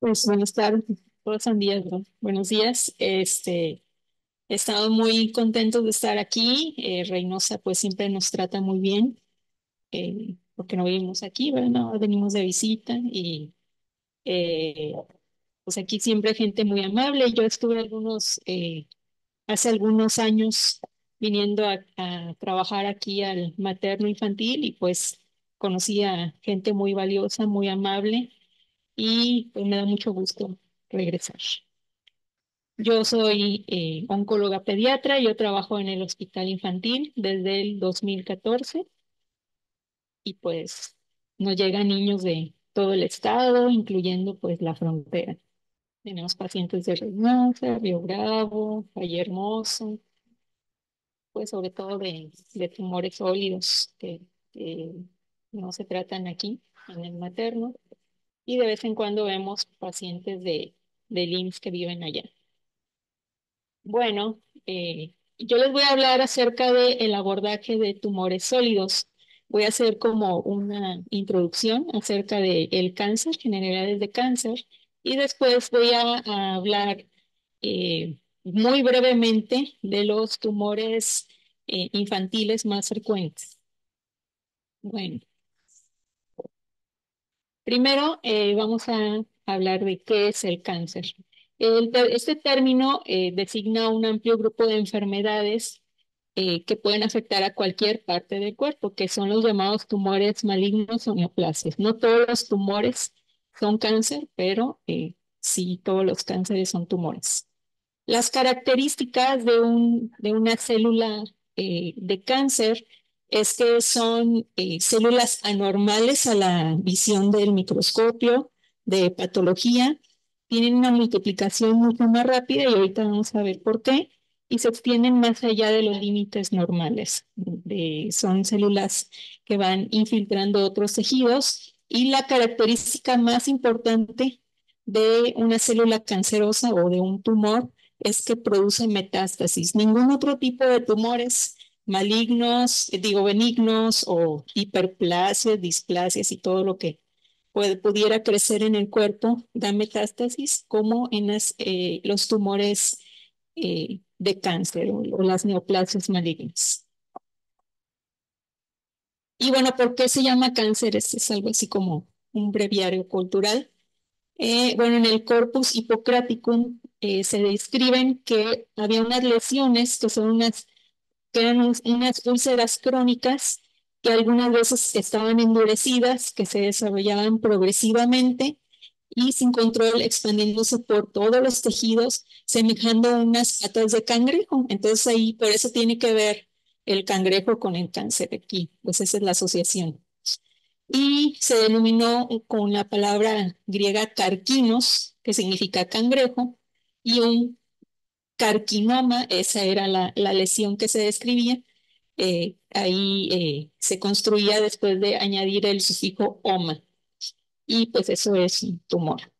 Pues buenas tardes, todos son días, ¿no? Buenos días. Estamos muy contentos de estar aquí. Reynosa pues siempre nos trata muy bien, porque no vivimos aquí, ¿verdad? No, venimos de visita y eh, pues aquí siempre hay gente muy amable. Yo estuve hace algunos años viniendo a trabajar aquí al materno infantil y pues conocí a gente muy valiosa, muy amable y pues me da mucho gusto regresar. Yo soy oncóloga pediatra, yo trabajo en el hospital infantil desde el 2014 y pues nos llegan niños de todo el estado, incluyendo pues la frontera. Tenemos pacientes de Reynosa, Río Bravo, Valle Hermoso, pues sobre todo de tumores sólidos que no se tratan aquí en el materno y de vez en cuando vemos pacientes de IMSS que viven allá. Bueno, yo les voy a hablar acerca del abordaje de tumores sólidos. Voy a hacer como una introducción acerca del cáncer, generalidades de cáncer, y después voy a hablar muy brevemente de los tumores infantiles más frecuentes. Bueno, primero vamos a hablar de qué es el cáncer. Este término designa un amplio grupo de enfermedades que pueden afectar a cualquier parte del cuerpo, que son los llamados tumores malignos o neoplasias. No todos los tumores son cáncer, pero sí todos los cánceres son tumores. Las características de una célula de cáncer es que son células anormales a la visión del microscopio de patología, tienen una multiplicación mucho más rápida y ahorita vamos a ver por qué, y se extienden más allá de los límites normales. Son células que van infiltrando otros tejidos y la característica más importante de una célula cancerosa o de un tumor es que produce metástasis. Ningún otro tipo de tumores malignos, digo benignos o hiperplasias, displasias y todo lo que pudiera crecer en el cuerpo da metástasis, como en los tumores de cáncer o las neoplasias malignas. Y bueno, ¿por qué se llama cáncer? Este es algo así como un breviario cultural. Bueno, en el Corpus Hippocraticum se describen que había unas lesiones que eran unas úlceras crónicas que algunas veces estaban endurecidas, que se desarrollaban progresivamente y sin control expandiéndose por todos los tejidos, semejando unas patas de cangrejo. Entonces ahí, por eso tiene que ver el cangrejo con el cáncer aquí, pues esa es la asociación y se denominó con la palabra griega carquinos, que significa cangrejo, y un carquinoma, esa era la lesión que se describía. Ahí se construía después de añadir el sufijo oma, y pues eso es un tumor.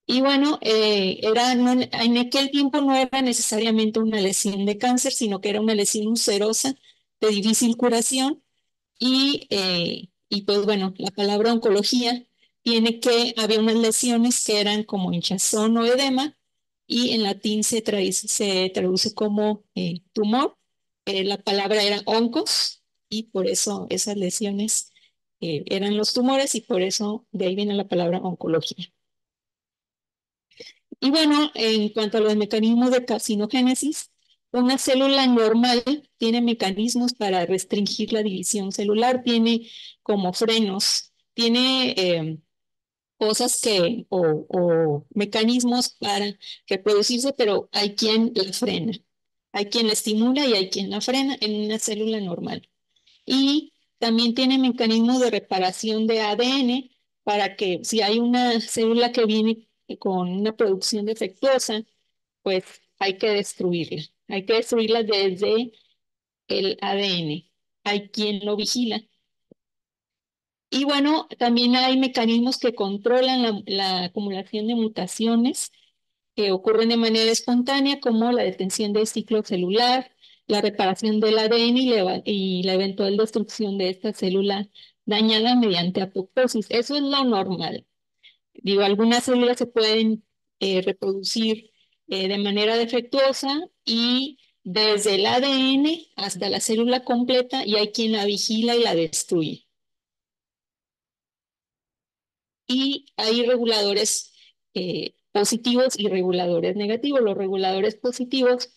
Y bueno, en aquel tiempo no era necesariamente una lesión de cáncer, sino que era una lesión ulcerosa de difícil curación y pues bueno, la palabra oncología tiene que, había unas lesiones que eran como hinchazón o edema y en latín se traduce como tumor. La palabra era oncos y por eso esas lesiones eran los tumores y por eso de ahí viene la palabra oncología. Y bueno, en cuanto a los mecanismos de carcinogénesis, una célula normal tiene mecanismos para restringir la división celular, tiene como frenos, tiene cosas o mecanismos para reproducirse, pero hay quien la frena, hay quien la estimula y hay quien la frena en una célula normal. Y también tiene mecanismos de reparación de ADN para que si hay una célula que viene con una producción defectuosa, pues hay que destruirla. Hay que destruirla desde el ADN. Hay quien lo vigila. Y bueno, también hay mecanismos que controlan la acumulación de mutaciones que ocurren de manera espontánea, como la detención del ciclo celular, la reparación del ADN y la eventual destrucción de esta célula dañada mediante apoptosis. Eso es lo normal. Digo, algunas células se pueden reproducir de manera defectuosa y desde el ADN hasta la célula completa, y hay quien la vigila y la destruye. Y hay reguladores positivos y reguladores negativos. Los reguladores positivos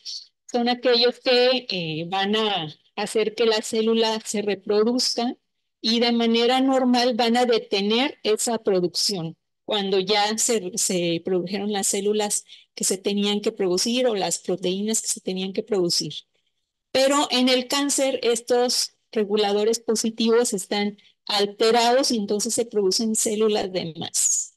son aquellos que van a hacer que la célula se reproduzca y de manera normal van a detener esa producción cuando ya se produjeron las células que se tenían que producir o las proteínas que se tenían que producir. Pero en el cáncer estos reguladores positivos están alterados y entonces se producen células de más.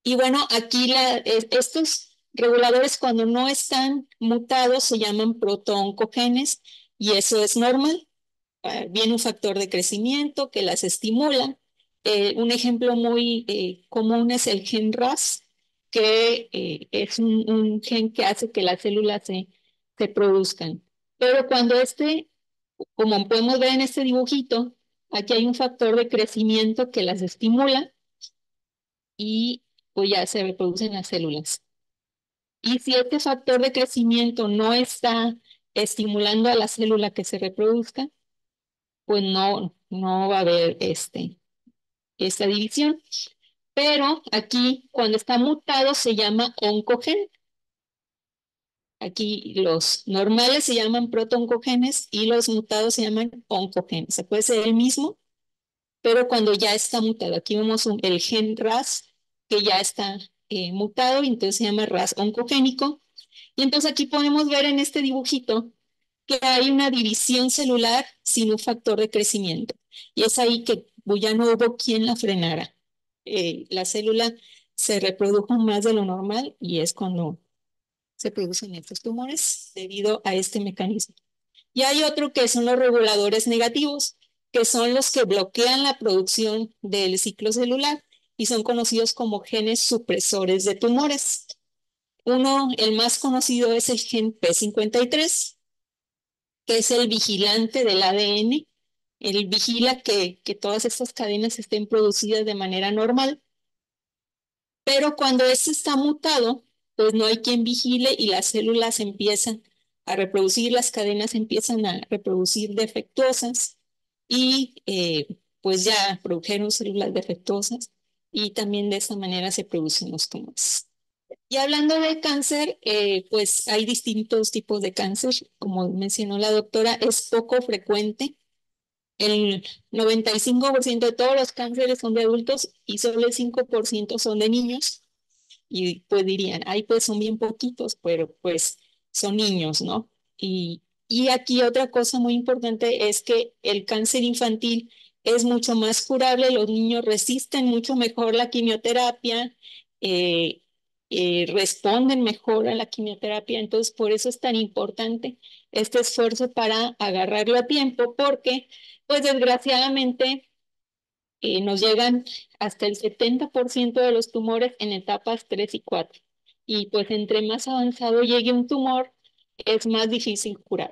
Y bueno, aquí estos reguladores cuando no están mutados se llaman protooncogenes y eso es normal. Viene un factor de crecimiento que las estimula. Un ejemplo muy común es el gen RAS, que es un gen que hace que las células se produzcan. Pero cuando como podemos ver en este dibujito, aquí hay un factor de crecimiento que las estimula y pues ya se reproducen las células. Y si este factor de crecimiento no está estimulando a la célula que se reproduzca, pues no va a haber esta división. Pero aquí, cuando está mutado, se llama oncogen. Aquí los normales se llaman protooncogenes y los mutados se llaman oncogenes. Se puede ser el mismo, pero cuando ya está mutado. Aquí vemos el gen RAS que ya está mutado y entonces se llama RAS oncogénico. Y entonces aquí podemos ver en este dibujito que hay una división celular sin un factor de crecimiento. Y es ahí que pues, ya no hubo quien la frenara. La célula se reprodujo más de lo normal y es cuando se producen estos tumores debido a este mecanismo. Y hay otro que son los reguladores negativos, que son los que bloquean la producción del ciclo celular y son conocidos como genes supresores de tumores. Uno, el más conocido es el gen P53, que es el vigilante del ADN. Él vigila que todas estas cadenas estén producidas de manera normal, pero cuando este está mutado, pues no hay quien vigile y las células empiezan a reproducir, las cadenas empiezan a reproducir defectuosas y pues ya produjeron células defectuosas y también de esa manera se producen los tumores. Y hablando de cáncer, pues hay distintos tipos de cáncer. Como mencionó la doctora, es poco frecuente. El 95% de todos los cánceres son de adultos y solo el 5% son de niños. Y pues dirían, ay, pues son bien poquitos, pero pues son niños, ¿no? Y aquí otra cosa muy importante es que el cáncer infantil es mucho más curable, los niños resisten mucho mejor la quimioterapia, eh, responden mejor a la quimioterapia, entonces por eso es tan importante este esfuerzo para agarrarlo a tiempo, porque pues desgraciadamente nos llegan hasta el 70% de los tumores en etapas 3 y 4. Y pues entre más avanzado llegue un tumor, es más difícil curar.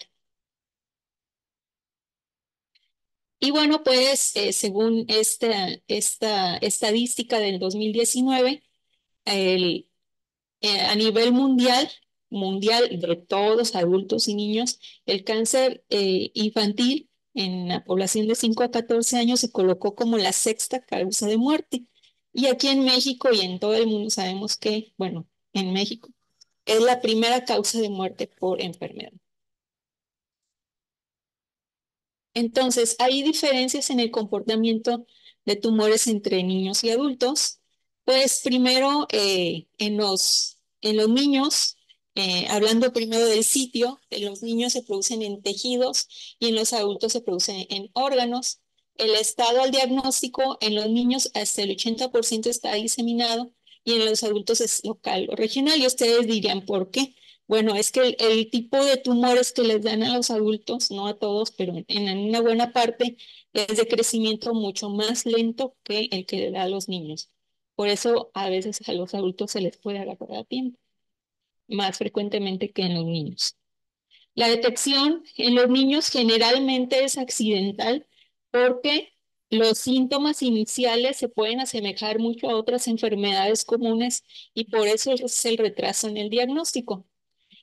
Y bueno, pues según esta estadística del 2019, el, a nivel mundial de todos, adultos y niños, el cáncer infantil en la población de 5 a 14 años se colocó como la sexta causa de muerte. Y aquí en México y en todo el mundo sabemos que, bueno, en México es la primera causa de muerte por enfermedad. Entonces, hay diferencias en el comportamiento de tumores entre niños y adultos. Pues primero, en los niños, hablando primero del sitio, en los niños se producen en tejidos y en los adultos se producen en órganos. El estado al diagnóstico en los niños hasta el 80% está diseminado y en los adultos es local o regional. Y ustedes dirían, ¿por qué? Bueno, es que el tipo de tumores que les dan a los adultos, no a todos, pero en una buena parte, es de crecimiento mucho más lento que el que le da a los niños. Por eso a veces a los adultos se les puede agarrar a tiempo, más frecuentemente que en los niños. La detección en los niños generalmente es accidental porque los síntomas iniciales se pueden asemejar mucho a otras enfermedades comunes y por eso es el retraso en el diagnóstico.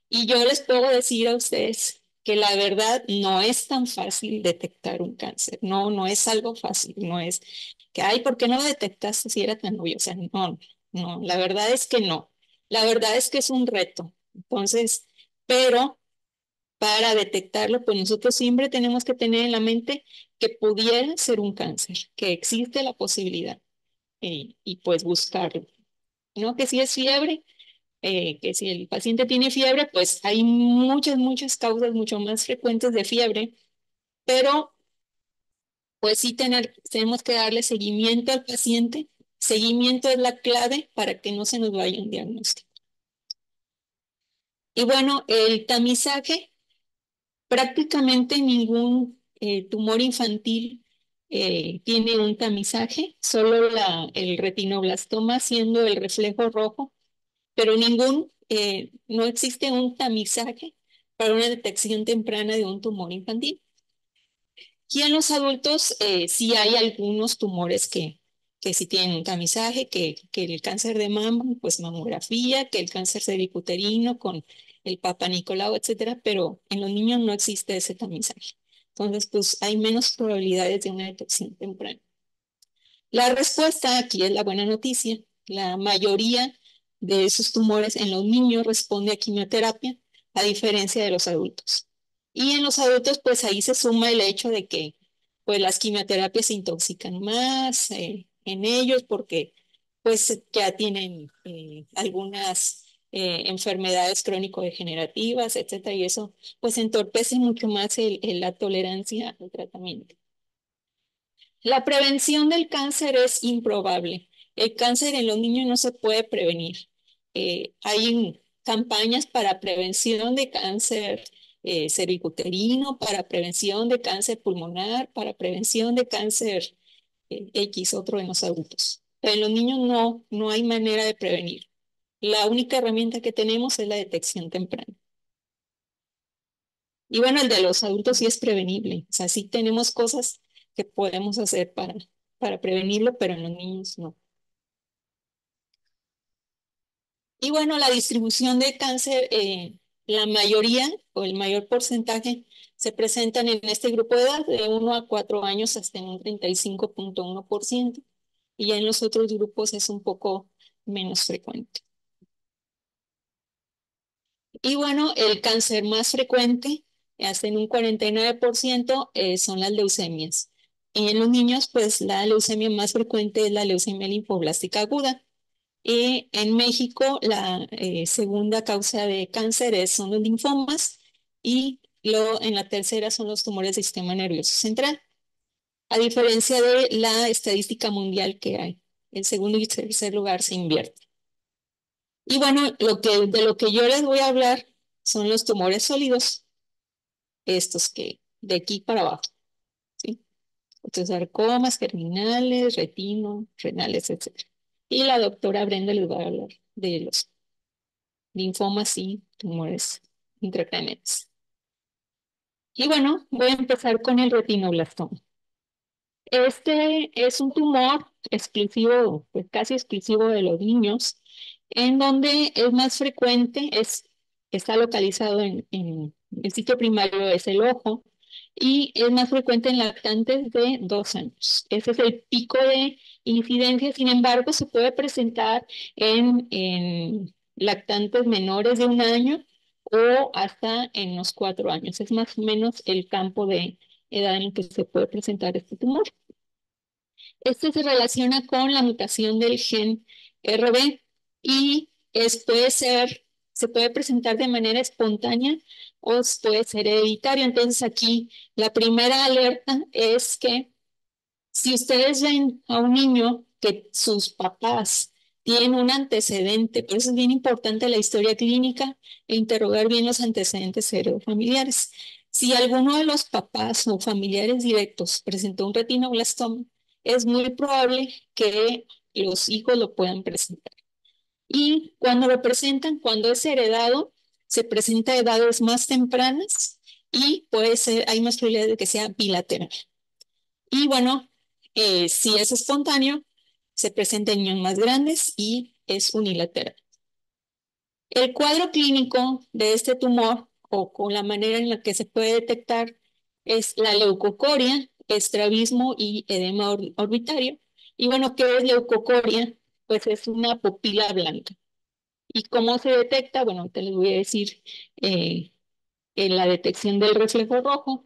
Y yo les puedo decir a ustedes que la verdad no es tan fácil detectar un cáncer. No, no es algo fácil. No es que, ay, ¿por qué no lo detectaste si era tan obvio? O sea, no, no, la verdad es que no. La verdad es que es un reto. Entonces, pero para detectarlo, pues nosotros siempre tenemos que tener en la mente que pudiera ser un cáncer, que existe la posibilidad y pues buscarlo. ¿No? Que si es fiebre, que si el paciente tiene fiebre, pues hay muchas causas mucho más frecuentes de fiebre, pero pues sí tenemos que darle seguimiento al paciente. Seguimiento es la clave para que no se nos vaya un diagnóstico. Y bueno, el tamizaje, prácticamente ningún tumor infantil tiene un tamizaje, solo el retinoblastoma siendo el reflejo rojo, pero no existe un tamizaje para una detección temprana de un tumor infantil. Y en los adultos sí hay algunos tumores que sí tienen un tamizaje, que el cáncer de mama, pues mamografía, que el cáncer cervicuterino con el Papa Nicolau, etcétera, pero en los niños no existe ese tamizaje. Entonces, pues hay menos probabilidades de una detección temprana. La respuesta aquí es la buena noticia. La mayoría de esos tumores en los niños responde a quimioterapia, a diferencia de los adultos. Y en los adultos, pues ahí se suma el hecho de que pues las quimioterapias se intoxican más en ellos porque pues ya tienen algunas enfermedades crónico-degenerativas, etcétera, y eso pues entorpece mucho más la tolerancia al tratamiento. La prevención del cáncer es improbable. El cáncer en los niños no se puede prevenir. Hay campañas para prevención de cáncer cervicuterino, para prevención de cáncer pulmonar, para prevención de cáncer X, otro en los adultos. Pero en los niños no hay manera de prevenir. La única herramienta que tenemos es la detección temprana. Y bueno, el de los adultos sí es prevenible. O sea, sí tenemos cosas que podemos hacer para prevenirlo, pero en los niños no. Y bueno, la distribución de cáncer, la mayoría o el mayor porcentaje se presentan en este grupo de edad, de 1 a 4 años hasta en un 35,1%, y ya en los otros grupos es un poco menos frecuente. Y bueno, el cáncer más frecuente, hasta en un 49%, son las leucemias. Y en los niños, pues la leucemia más frecuente es la leucemia linfoblástica aguda. Y en México, la segunda causa de cáncer son los linfomas y luego en la tercera son los tumores del sistema nervioso central. A diferencia de la estadística mundial que hay, en segundo y tercer lugar se invierte. Y bueno, de lo que yo les voy a hablar son los tumores sólidos, estos que de aquí para abajo, ¿sí? Otros sarcomas, germinales, renales, etc. Y la doctora Brenda les va a hablar de los linfomas y tumores intracraneales. Y bueno, voy a empezar con el retinoblastoma. Este es un tumor exclusivo, pues casi exclusivo de los niños, en donde es más frecuente, está localizado en el sitio primario es el ojo y es más frecuente en lactantes de 2 años. Ese es el pico de incidencia, sin embargo, se puede presentar en lactantes menores de 1 año o hasta en los 4 años. Es más o menos el campo de edad en el que se puede presentar este tumor. Este se relaciona con la mutación del gen RB y se puede presentar de manera espontánea o puede ser hereditario. Entonces aquí la primera alerta es que si ustedes ven a un niño que sus papás tienen un antecedente, por eso es bien importante la historia clínica e interrogar bien los antecedentes heredofamiliares. Si alguno de los papás o familiares directos presentó un retinoblastoma, es muy probable que los hijos lo puedan presentar. Y cuando lo presentan, cuando es heredado, se presenta a edades más tempranas y hay más probabilidad de que sea bilateral. Y bueno, Si es espontáneo, se presenta en niños más grandes y es unilateral. El cuadro clínico de este tumor o con la manera en la que se puede detectar es la leucocoria, estrabismo y edema orbitario. Y bueno, ¿qué es leucocoria? Pues es una pupila blanca. ¿Y cómo se detecta? Bueno, te les voy a decir en la detección del reflejo rojo.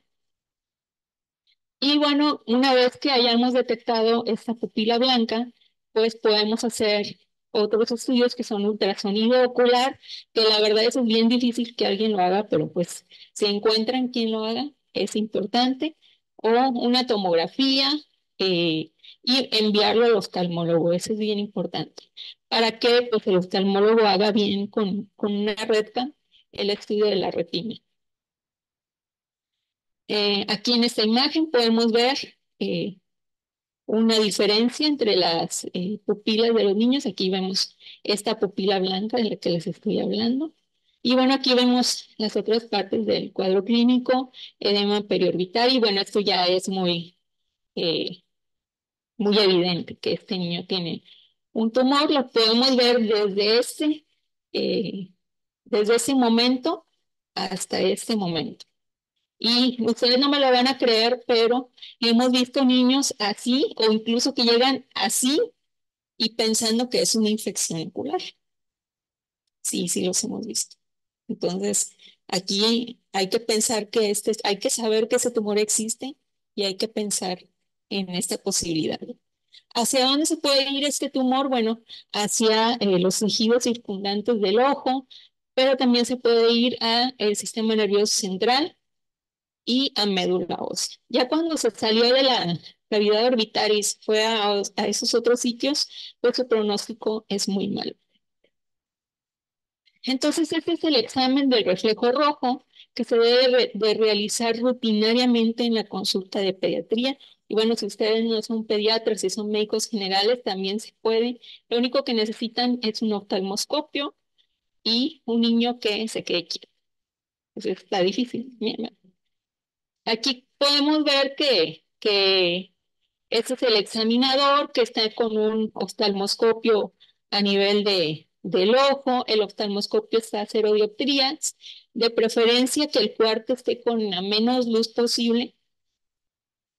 Y bueno, una vez que hayamos detectado esta pupila blanca, pues podemos hacer otros estudios que son ultrasonido ocular, que la verdad es bien difícil que alguien lo haga, pero pues si encuentran quien lo haga, es importante, o una tomografía y enviarlo al oftalmólogo, eso es bien importante, para que pues, el oftalmólogo haga bien con una redca el estudio de la retina. Aquí en esta imagen podemos ver una diferencia entre las pupilas de los niños. Aquí vemos esta pupila blanca de la que les estoy hablando. Y bueno, aquí vemos las otras partes del cuadro clínico, edema periorbitario. Y bueno, esto ya es eh, muy evidente que este niño tiene un tumor. Lo podemos ver eh, desde ese momento hasta este momento. Y ustedes no me lo van a creer, pero hemos visto niños así o incluso que llegan así y pensando que es una infección ocular. Sí, sí los hemos visto. Entonces, aquí hay que pensar que hay que saber que ese tumor existe y hay que pensar en esta posibilidad. ¿Hacia dónde se puede ir este tumor? Bueno, hacia los tejidos circundantes del ojo, pero también se puede ir a el sistema nervioso central y a médula ósea. Ya cuando se salió de la cavidad orbitaria y se fue a esos otros sitios, pues su pronóstico es muy malo. Entonces, este es el examen del reflejo rojo que se debe de realizar rutinariamente en la consulta de pediatría. Y bueno, si ustedes no son pediatras, si son médicos generales, también se puede. Lo único que necesitan es un oftalmoscopio y un niño que se quede quieto. Entonces, está difícil. Aquí podemos ver que este es el examinador que está con un oftalmoscopio a nivel del ojo. El oftalmoscopio está a 0 dioptrías. De preferencia que el cuarto esté con la menos luz posible.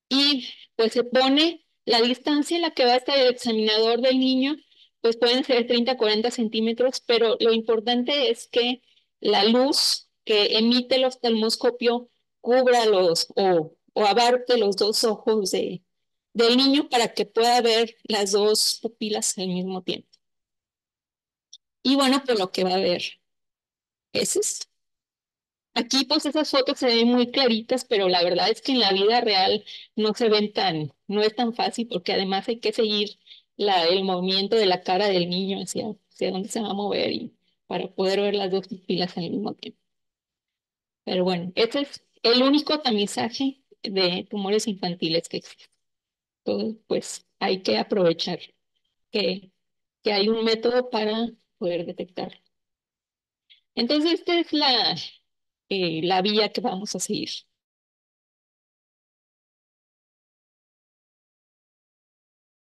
Y pues se pone la distancia en la que va a estar el examinador del niño, pues pueden ser 30, 40 centímetros, pero lo importante es que la luz que emite el oftalmoscopio cubra o abarque los dos ojos del niño para que pueda ver las dos pupilas al mismo tiempo. Y bueno, pues lo que va a ver es esto. Aquí pues esas fotos se ven muy claritas, pero la verdad es que en la vida real no se ven no es tan fácil porque además hay que seguir el movimiento de la cara del niño hacia dónde se va a mover y para poder ver las dos pupilas al mismo tiempo. Pero bueno, este es el único tamizaje de tumores infantiles que existe. Entonces, pues hay que aprovechar que, que hay un método para poder detectar. Entonces, esta es la vía que vamos a seguir.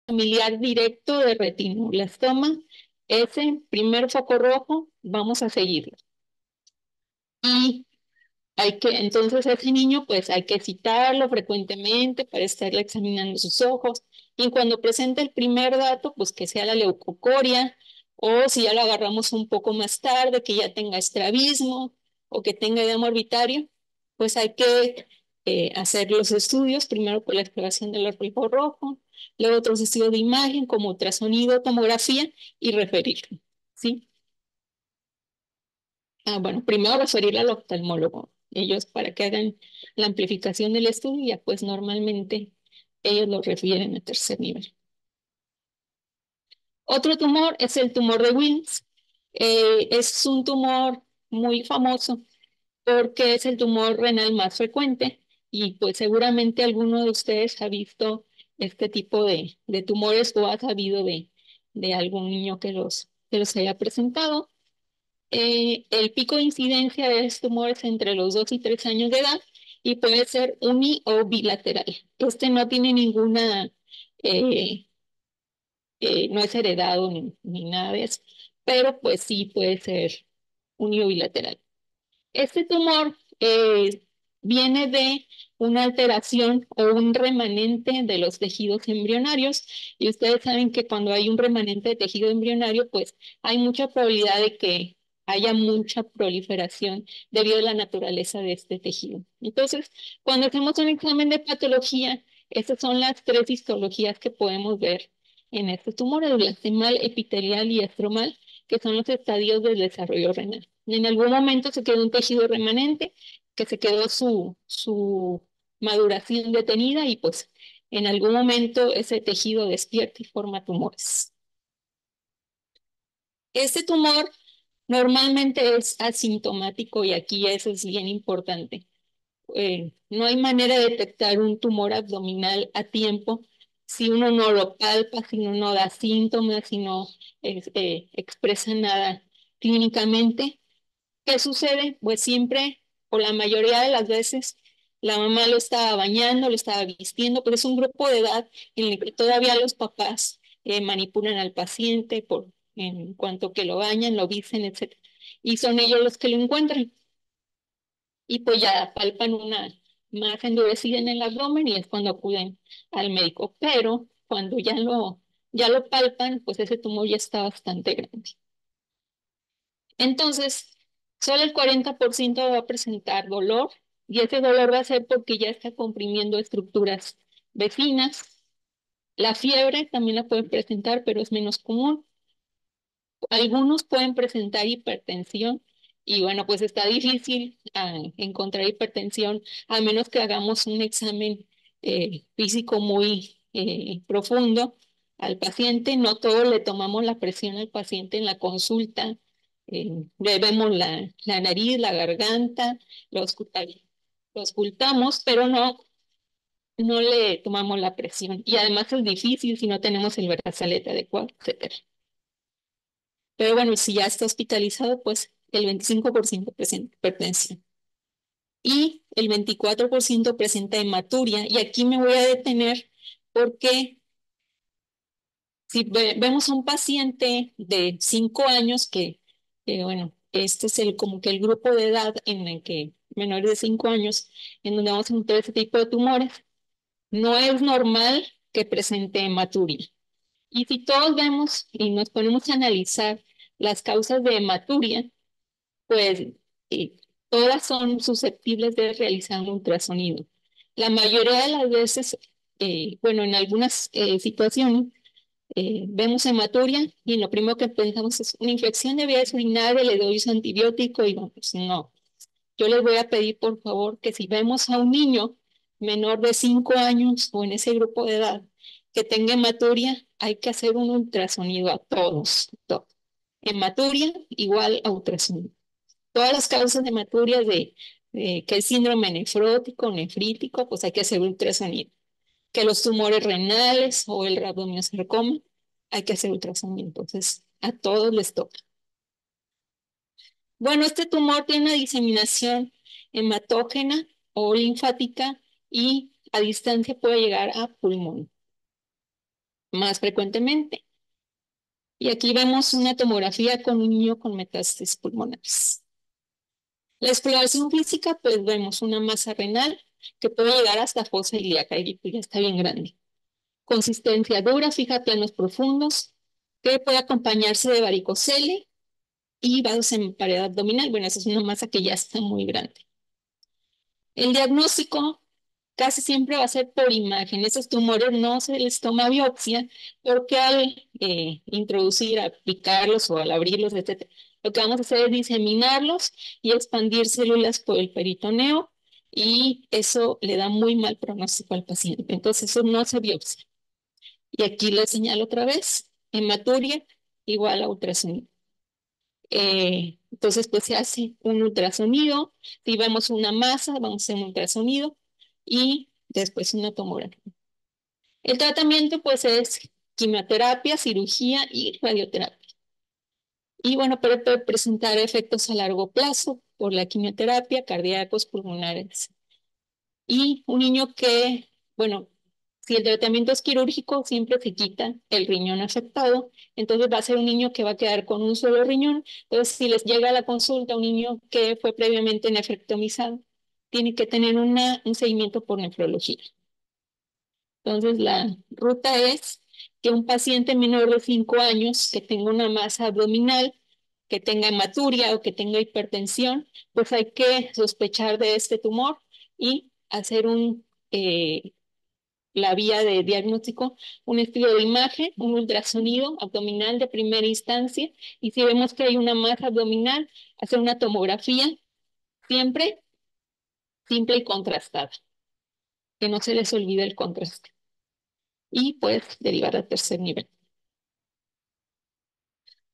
Familiar directo de retinoblastoma, ese primer foco rojo, vamos a seguirlo. Y entonces ese niño, pues hay que citarlo frecuentemente para estarle examinando sus ojos. Y cuando presenta el primer dato, pues que sea la leucocoria, o si ya lo agarramos un poco más tarde, que ya tenga estrabismo o que tenga edema orbitario, pues hay que hacer los estudios, primero por la exploración del reflejo rojo, luego otros estudios de imagen como ultrasonido, tomografía y referirlo, ¿sí? Bueno, primero referirlo al oftalmólogo, ellos para que hagan la amplificación del estudio, y ya pues normalmente ellos lo refieren a tercer nivel. Otro tumor es el tumor de Wilms. Es un tumor muy famoso porque es el tumor renal más frecuente y pues seguramente alguno de ustedes ha visto este tipo de tumores o ha sabido de algún niño que los haya presentado. El pico de incidencia de estos tumores entre los 2 y 3 años de edad y puede ser uni o bilateral. Este no tiene ninguna eh, no es heredado ni nada de eso, pero pues sí puede ser unido bilateral. Este tumor viene de una alteración o un remanente de los tejidos embrionarios y ustedes saben que cuando hay un remanente de tejido embrionario, pues hay mucha probabilidad de que haya mucha proliferación debido a la naturaleza de este tejido. Entonces, cuando hacemos un examen de patología, estas son las tres histologías que podemos ver en este tumor, el blastemal, epitelial y estromal, que son los estadios del desarrollo renal. En algún momento se quedó un tejido remanente, que se quedó su maduración detenida y pues en algún momento ese tejido despierta y forma tumores. Este tumor normalmente es asintomático y aquí eso es bien importante. No hay manera de detectar un tumor abdominal a tiempo si uno no lo palpa, si uno no da síntomas, si no expresa nada clínicamente. ¿Qué sucede? Pues siempre, o la mayoría de las veces, la mamá lo estaba bañando, lo estaba vistiendo, pero es un grupo de edad en el que todavía los papás manipulan al paciente en cuanto que lo bañan, lo visten, etcétera. Y son ellos los que lo encuentran. Y pues ya palpan una masa endurecida en el abdomen y es cuando acuden al médico. Pero cuando ya lo palpan, pues ese tumor ya está bastante grande. Entonces, solo el 40% va a presentar dolor y ese dolor va a ser porque ya está comprimiendo estructuras vecinas. La fiebre también la pueden presentar, pero es menos común. Algunos pueden presentar hipertensión y bueno, pues está difícil encontrar hipertensión a menos que hagamos un examen físico muy profundo al paciente. No todos le tomamos la presión al paciente en la consulta. Le vemos la nariz, la garganta, lo ocultamos, pero no le tomamos la presión. Y además es difícil si no tenemos el brazalete adecuado, etcétera. Pero bueno, si ya está hospitalizado, pues el 25% presenta hipertensión y el 24% presenta hematuria. Y aquí me voy a detener porque si vemos a un paciente de 5 años bueno, este es como que el grupo de edad en el que menores de 5 años, en donde vamos a encontrar ese tipo de tumores, no es normal que presente hematuria. Y si todos vemos y nos ponemos a analizar las causas de hematuria, pues eh, todas son susceptibles de realizar un ultrasonido. La mayoría de las veces, bueno, en algunas situaciones, vemos hematuria y lo primero que pensamos es una infección de vías urinarias, le doy su antibiótico y no, pues no. Yo les voy a pedir, por favor, que si vemos a un niño menor de 5 años o en ese grupo de edad que tenga hematuria, hay que hacer un ultrasonido a todos. Hematuria igual a ultrasonido. Todas las causas de hematuria que el síndrome nefrótico, nefrítico, pues hay que hacer ultrasonido. Que los tumores renales o el rabdomiocercoma, hay que hacer ultrasonido. Entonces, a todos les toca. Bueno, este tumor tiene una diseminación hematógena o linfática y a distancia puede llegar a pulmón más frecuentemente. Y aquí vemos una tomografía con un niño con metástasis pulmonares. La exploración física, pues vemos una masa renal que puede llegar hasta fosa ilíaca y pues ya está bien grande. Consistencia dura, fija planos profundos, que puede acompañarse de varicocele y vasos en pared abdominal. Bueno, esa es una masa que ya está muy grande. El diagnóstico casi siempre va a ser por imagen. Esos tumores no se les toma biopsia porque al introducir, aplicarlos o al abrirlos, etcétera, lo que vamos a hacer es diseminarlos y expandir células por el peritoneo y eso le da muy mal pronóstico al paciente. Entonces, eso no se biopsia. Y aquí le señalo otra vez, hematuria igual a ultrasonido. Entonces, pues se hace un ultrasonido. Si vemos una masa, vamos a hacer un ultrasonido y después una tomografía. El tratamiento, pues, es quimioterapia, cirugía y radioterapia. Y bueno, puede presentar efectos a largo plazo por la quimioterapia, cardíacos, pulmonares. Y un niño que, bueno, Si el tratamiento es quirúrgico, siempre se quita el riñón afectado, entonces va a ser un niño que va a quedar con un solo riñón. Entonces, si les llega a la consulta un niño que fue previamente nefrectomizado, tiene que tener un seguimiento por nefrología. Entonces, la ruta es que un paciente menor de 5 años que tenga una masa abdominal, que tenga hematuria o que tenga hipertensión, pues hay que sospechar de este tumor y hacer la vía de diagnóstico, un estudio de imagen, un ultrasonido abdominal de primera instancia, y si vemos que hay una masa abdominal, hacer una tomografía, siempre simple y contrastada, que no se les olvide el contraste, y pues derivar al tercer nivel.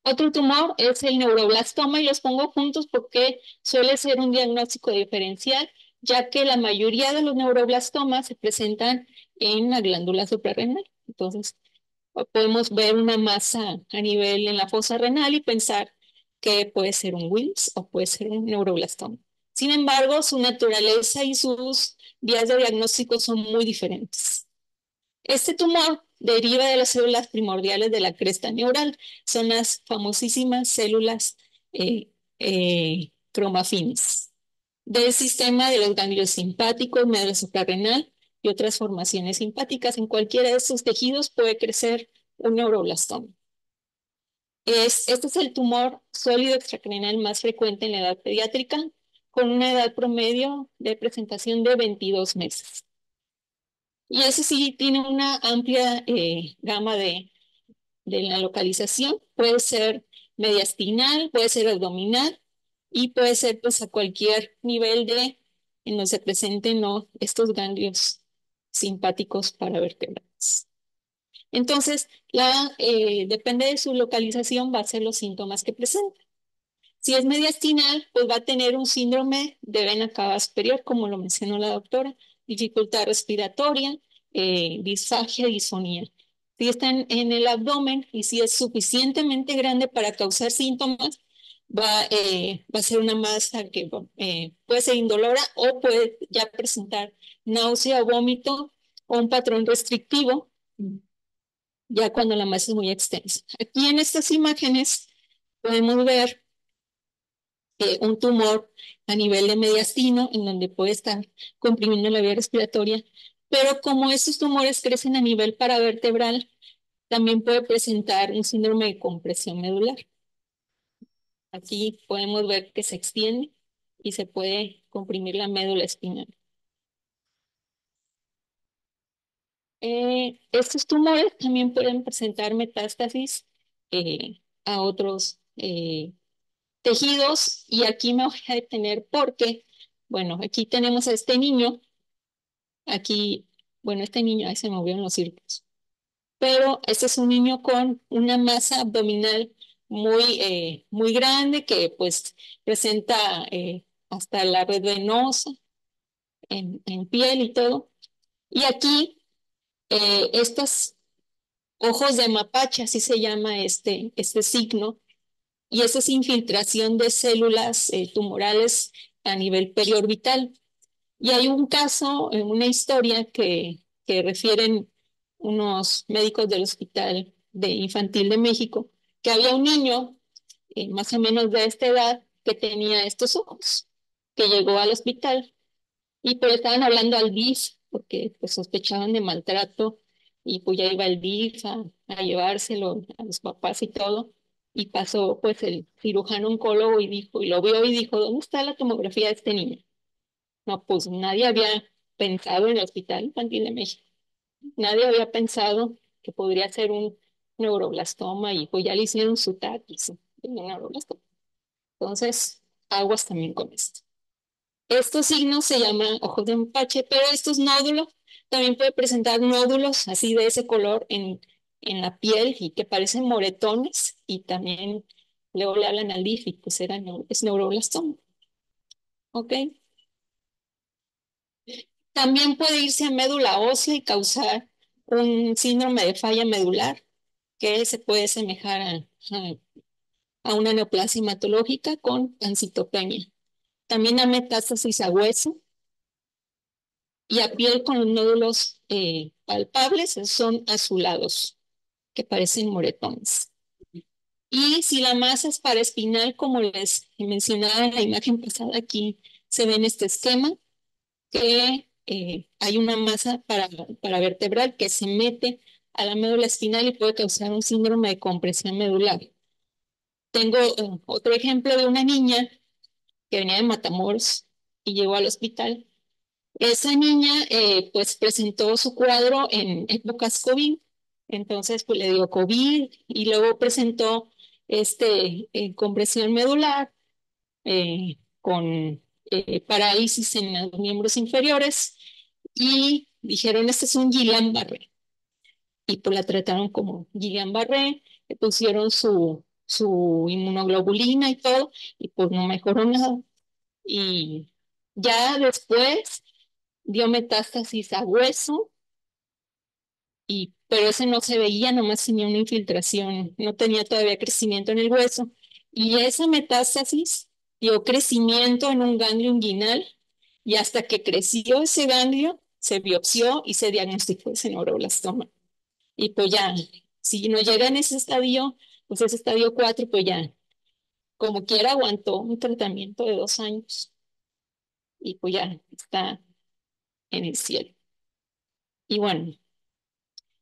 Otro tumor es el neuroblastoma y los pongo juntos porque suele ser un diagnóstico diferencial, ya que la mayoría de los neuroblastomas se presentan en la glándula suprarrenal. Entonces, podemos ver una masa a nivel en la fosa renal y pensar que puede ser un Wilms o puede ser un neuroblastoma. Sin embargo, su naturaleza y sus vías de diagnóstico son muy diferentes. Este tumor deriva de las células primordiales de la cresta neural, son las famosísimas células cromafines del sistema de los ganglios simpáticos, médula suprarrenal y otras formaciones simpáticas. En cualquiera de estos tejidos puede crecer un neuroblastoma. Este es el tumor sólido extracranial más frecuente en la edad pediátrica, con una edad promedio de presentación de 22 meses. Y ese sí tiene una amplia gama de la localización. Puede ser mediastinal, puede ser abdominal y puede ser pues a cualquier nivel en donde se presenten, ¿no?, estos ganglios simpáticos paravertebrales. Entonces, depende de su localización, va a ser los síntomas que presenta. Si es mediastinal, pues va a tener un síndrome de vena cava superior, como lo mencionó la doctora, dificultad respiratoria, disfagia, disfonía. Si está en el abdomen y si es suficientemente grande para causar síntomas, va a ser una masa que puede ser indolora o puede ya presentar náusea o vómito o un patrón restrictivo, ya cuando la masa es muy extensa. Aquí en estas imágenes podemos ver un tumor a nivel de mediastino, en donde puede estar comprimiendo la vía respiratoria, pero como estos tumores crecen a nivel paravertebral, también puede presentar un síndrome de compresión medular. Aquí podemos ver que se extiende y se puede comprimir la médula espinal. Estos tumores también pueden presentar metástasis a otros tejidos, y aquí me voy a detener porque, bueno, aquí tenemos a este niño. Aquí, bueno, este niño, ahí se movieron los círculos, pero este es un niño con una masa abdominal muy grande que pues presenta hasta la red venosa en piel y todo. Y aquí estos ojos de mapache, así se llama este signo, y eso es infiltración de células tumorales a nivel periorbital. Y hay un caso, una historia que refieren unos médicos del Hospital Infantil de México, que había un niño más o menos de esta edad que tenía estos ojos, que llegó al hospital y pues estaban hablando al DIF porque pues sospechaban de maltrato, y pues ya iba el DIF a llevárselo a los papás y todo. Y pasó pues el cirujano oncólogo y lo vio y dijo, ¿dónde está la tomografía de este niño? No, pues nadie había pensado en el Hospital Infantil de México. Nadie había pensado que podría ser un neuroblastoma, y pues ya le hicieron su TAC y sí, tiene un neuroblastoma. Entonces, aguas también con esto. Estos signos se llaman ojos de mapache, pero estos nódulos también puede presentar nódulos así de ese color en la piel y que parecen moretones, y también luego le hablan al DIF y pues es neuroblastoma. ¿Ok? También puede irse a médula ósea y causar un síndrome de falla medular que se puede asemejar a una neoplasia hematológica con pancitopenia. También a metástasis a hueso y a piel con los nódulos palpables son azulados, que parecen moretones. Y si la masa es paraespinal, como les mencionaba en la imagen pasada, aquí se ve en este esquema que hay una masa para vertebral que se mete a la médula espinal y puede causar un síndrome de compresión medular. Tengo otro ejemplo de una niña que venía de Matamoros y llegó al hospital. Esa niña pues presentó su cuadro en épocas COVID, entonces pues le dio COVID y luego presentó compresión medular con parálisis en los miembros inferiores y dijeron, este es un Guillain-Barré. Y pues la trataron como Guillain-Barré, le pusieron su inmunoglobulina y todo, y pues no mejoró nada. Y ya después dio metástasis a hueso, pero ese no se veía, nomás tenía una infiltración, no tenía todavía crecimiento en el hueso. Y esa metástasis dio crecimiento en un ganglio inguinal y hasta que creció ese ganglio, se biopsió y se diagnosticó ese neuroblastoma. Y pues ya, si no llega en ese estadio, pues ese estadio 4 pues ya, como quiera, aguantó un tratamiento de 2 años y pues ya está en el cielo. Y bueno,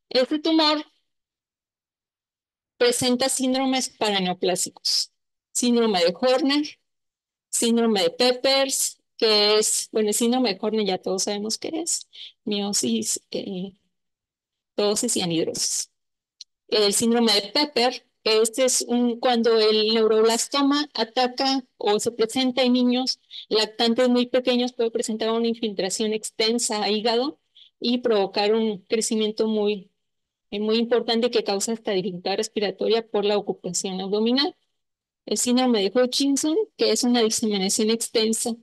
este tumor presenta síndromes paraneoplásicos, síndrome de Horner, síndrome de Peppers, que es, bueno, el síndrome de Horner ya todos sabemos qué es, miosis, tosis y anhidrosis. El síndrome de Pepper, este es cuando el neuroblastoma ataca o se presenta en niños lactantes muy pequeños, puede presentar una infiltración extensa a hígado y provocar un crecimiento muy importante que causa hasta dificultad respiratoria por la ocupación abdominal. El síndrome de Hutchinson, que es una diseminación extensa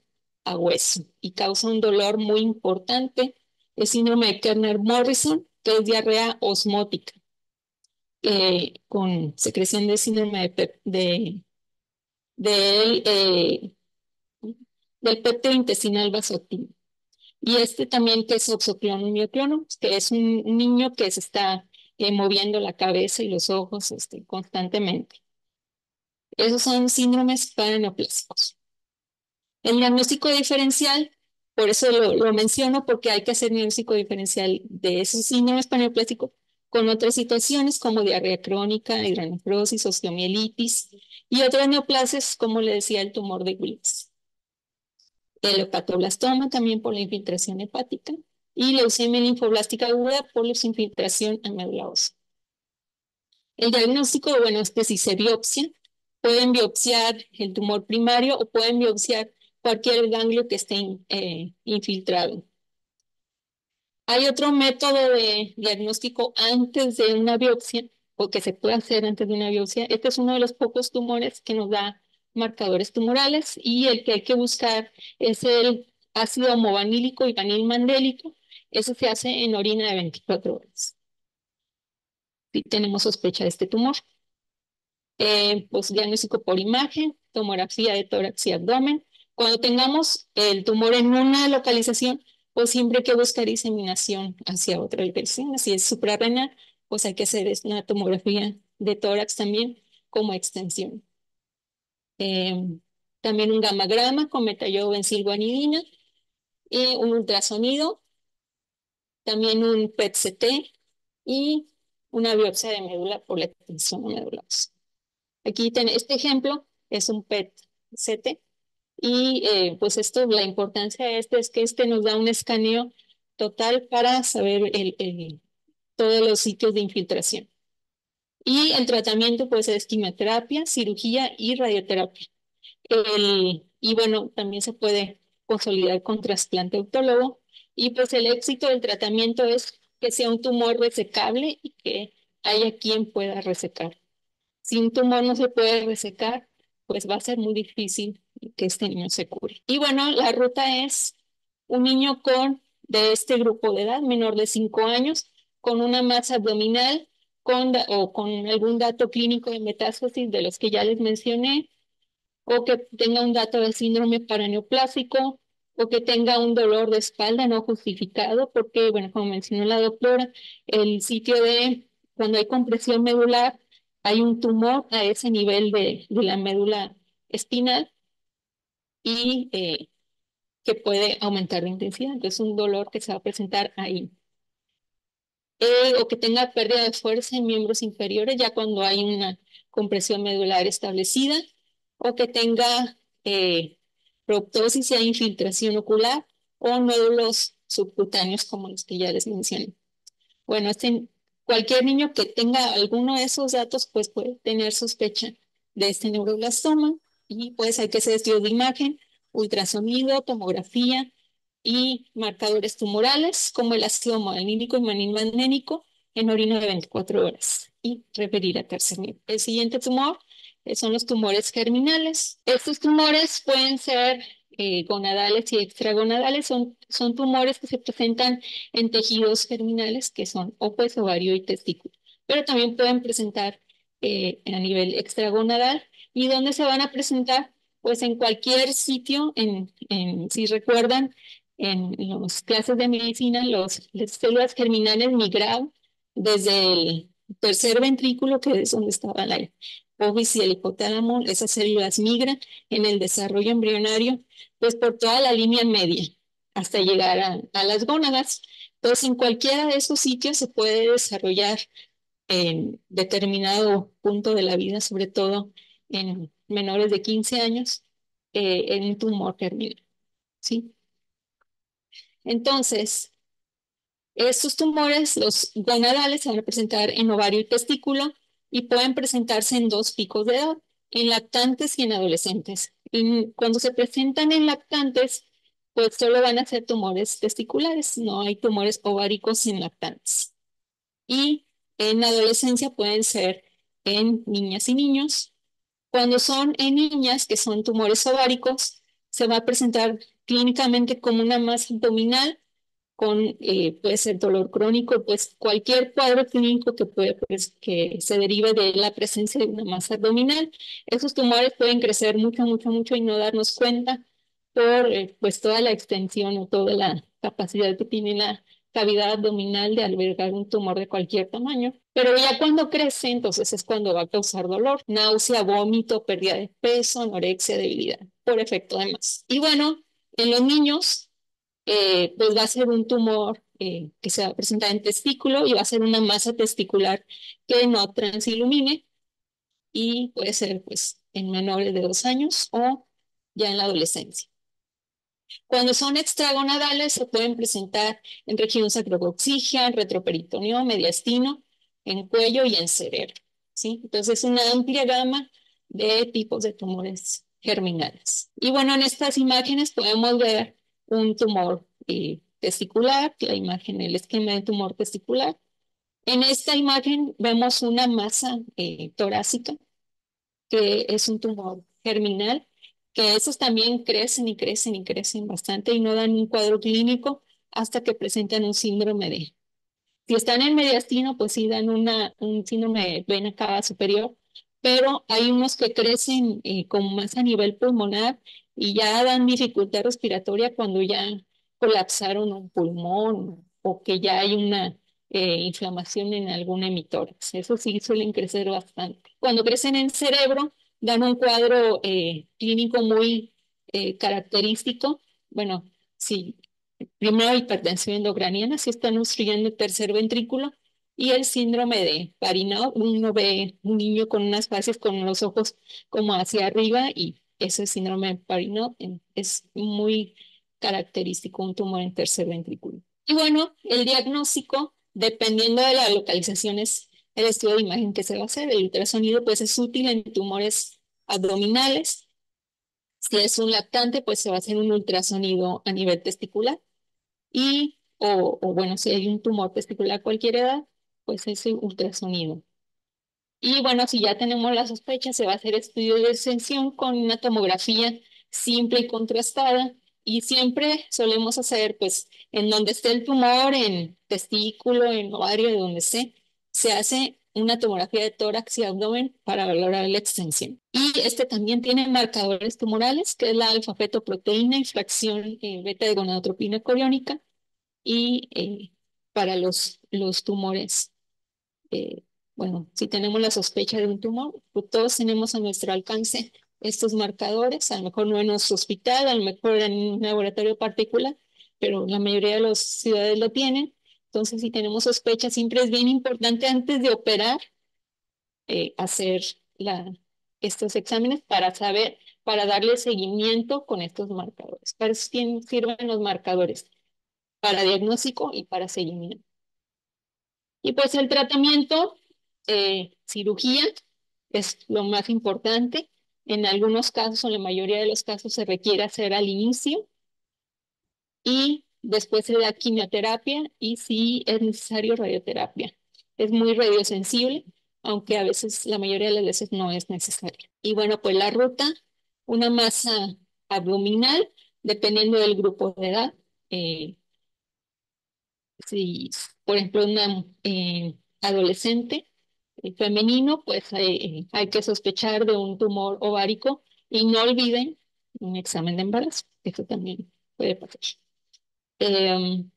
a hueso y causa un dolor muy importante. El síndrome de Kerner-Morrison, que es diarrea osmótica, con secreción de síndrome de, del péptido intestinal vasoactivo. Y este también que es oxoclono y mioclono, que es un niño que se está moviendo la cabeza y los ojos constantemente. Esos son síndromes paraneoplásicos. El diagnóstico diferencial, por eso lo menciono, porque hay que hacer diagnóstico diferencial de esos síndromes paraneoplásicos con otras situaciones como diarrea crónica, hidronefrosis, osteomielitis y otras neoplasias, como le decía, el tumor de Willis. El hepatoblastoma también por la infiltración hepática y leucemia linfoblástica aguda por la infiltración a médula ósea. El diagnóstico, bueno, es que si se biopsia, pueden biopsiar el tumor primario o pueden biopsiar cualquier ganglio que esté infiltrado. Hay otro método de diagnóstico antes de una biopsia, o que se puede hacer antes de una biopsia. Este es uno de los pocos tumores que nos da marcadores tumorales y el que hay que buscar es el ácido homovanílico y vanilmandélico. Eso se hace en orina de 24 horas. Si tenemos sospecha de este tumor. Pues diagnóstico por imagen, tomografía de tórax y abdomen. Cuando tengamos el tumor en una localización, pues siempre hay que buscar diseminación hacia otra dirección. Si es suprarrenal, pues hay que hacer una tomografía de tórax también como extensión. También un gamagrama con metallobensilguanidina y un ultrasonido, también un PET-CT y una biopsia de médula por la extensión medulosa. Aquí este ejemplo es un PET-CT y pues esto, la importancia de este es que este nos da un escaneo total para saber todos los sitios de infiltración. Y el tratamiento pues es quimioterapia, cirugía y radioterapia. Y bueno, también se puede consolidar con trasplante autólogo y pues el éxito del tratamiento es que sea un tumor resecable y que haya quien pueda resecar. Si un tumor no se puede resecar, pues va a ser muy difícil que este niño se cure. Y bueno, la ruta es un niño de este grupo de edad, menor de 5 años, con una masa abdominal o con algún dato clínico de metástasis de los que ya les mencioné, o que tenga un dato de síndrome paraneoplásico o que tenga un dolor de espalda no justificado, porque, bueno, como mencionó la doctora, el sitio de cuando hay compresión medular, hay un tumor a ese nivel de la médula espinal y que puede aumentar la intensidad. Entonces, un dolor que se va a presentar ahí. O que tenga pérdida de fuerza en miembros inferiores, ya cuando hay una compresión medular establecida, o que tenga proptosis e infiltración ocular, o nódulos subcutáneos como los que ya les mencioné. Bueno, cualquier niño que tenga alguno de esos datos, pues puede tener sospecha de este neuroblastoma y pues hay que hacer estudios de imagen, ultrasonido, tomografía y marcadores tumorales como el ácido mononílico y manilmandénico en orina de 24 horas y referir a tercer nivel. El siguiente tumor son los tumores germinales. Estos tumores pueden ser gonadales y extragonadales, son tumores que se presentan en tejidos germinales que son o pues ovario y testículo, pero también pueden presentar a nivel extragonadal. ¿Y dónde se van a presentar? Pues en cualquier sitio, si recuerdan, en las clases de medicina, las células germinales migraban desde el tercer ventrículo, que es donde estaba la ovis y el hipotálamo, esas células migran en el desarrollo embrionario, pues por toda la línea media, hasta llegar a las gónadas. Entonces, en cualquiera de esos sitios se puede desarrollar en determinado punto de la vida, sobre todo en menores de 15 años, en un tumor germinal, ¿sí? Entonces, estos tumores, los gonadales, se van a presentar en ovario y testículo y pueden presentarse en dos picos de edad, en lactantes y en adolescentes. Y cuando se presentan en lactantes, pues solo van a ser tumores testiculares, no hay tumores ováricos en lactantes. Y en adolescencia pueden ser en niñas y niños. Cuando son en niñas, que son tumores ováricos, se va a presentar clínicamente como una masa abdominal puede ser dolor crónico, pues cualquier cuadro clínico pues, que se derive de la presencia de una masa abdominal. Esos tumores pueden crecer mucho, mucho, mucho y no darnos cuenta por pues toda la extensión o toda la capacidad que tiene la cavidad abdominal de albergar un tumor de cualquier tamaño. Pero ya cuando crece, entonces es cuando va a causar dolor, náusea, vómito, pérdida de peso, anorexia, debilidad, por efecto de más. Y bueno, en los niños pues va a ser un tumor que se va a presentar en testículo y va a ser una masa testicular que no transilumine y puede ser pues en menores de 2 años o ya en la adolescencia. Cuando son extragonadales se pueden presentar en región sacrocoxigia, retroperitoneo, mediastino, en cuello y en cerebro, ¿sí? Entonces una amplia gama de tipos de tumores germinales. Y bueno, en estas imágenes podemos ver un tumor testicular, la imagen, el esquema de tumor testicular. En esta imagen vemos una masa torácica que es un tumor germinal, que esos también crecen y crecen y crecen bastante y no dan un cuadro clínico hasta que presentan un síndrome de. Si están en mediastino, pues sí dan un síndrome de vena cava superior, pero hay unos que crecen como más a nivel pulmonar y ya dan dificultad respiratoria cuando ya colapsaron un pulmón o que ya hay una inflamación en algún emitórax. Eso sí suelen crecer bastante. Cuando crecen en cerebro, dan un cuadro clínico muy característico. Bueno, sí, primero hipertensión endocraniana, si están obstruyendo el tercer ventrículo, y el síndrome de Parinot, uno ve un niño con unas fases con los ojos como hacia arriba y ese síndrome de Parinot es muy característico, un tumor en tercer ventrículo. Y bueno, el diagnóstico, dependiendo de la localización, es el estudio de imagen que se va a hacer. El ultrasonido pues es útil en tumores abdominales. Si es un lactante, pues se va a hacer un ultrasonido a nivel testicular o bueno, si hay un tumor testicular a cualquier edad, pues ese ultrasonido. Y bueno, si ya tenemos la sospecha, se va a hacer estudio de extensión con una tomografía simple y contrastada. Y siempre solemos hacer, pues, en donde esté el tumor, en testículo, en ovario, de donde esté, se hace una tomografía de tórax y abdomen para valorar la extensión. Y este también tiene marcadores tumorales, que es la alfa-fetoproteína y fracción beta de gonadotropina coriónica, y para los tumores, eh, bueno, si tenemos la sospecha de un tumor, pues todos tenemos a nuestro alcance estos marcadores, a lo mejor no en nuestro hospital, a lo mejor en un laboratorio particular, pero la mayoría de las ciudades lo tienen. Entonces, si tenemos sospecha, siempre es bien importante antes de operar hacer estos exámenes para saber, para darle seguimiento con estos marcadores. Para eso sirven los marcadores, para diagnóstico y para seguimiento. Y pues el tratamiento, cirugía, es lo más importante. En algunos casos, o en la mayoría de los casos, se requiere hacer al inicio y después se da quimioterapia y si es necesario radioterapia. Es muy radiosensible, aunque a veces, la mayoría de las veces no es necesario. Y bueno, pues la ruta, una masa abdominal, dependiendo del grupo de edad. Si, por ejemplo, una adolescente femenino, pues hay que sospechar de un tumor ovárico y no olviden un examen de embarazo. Eso también puede pasar. Em,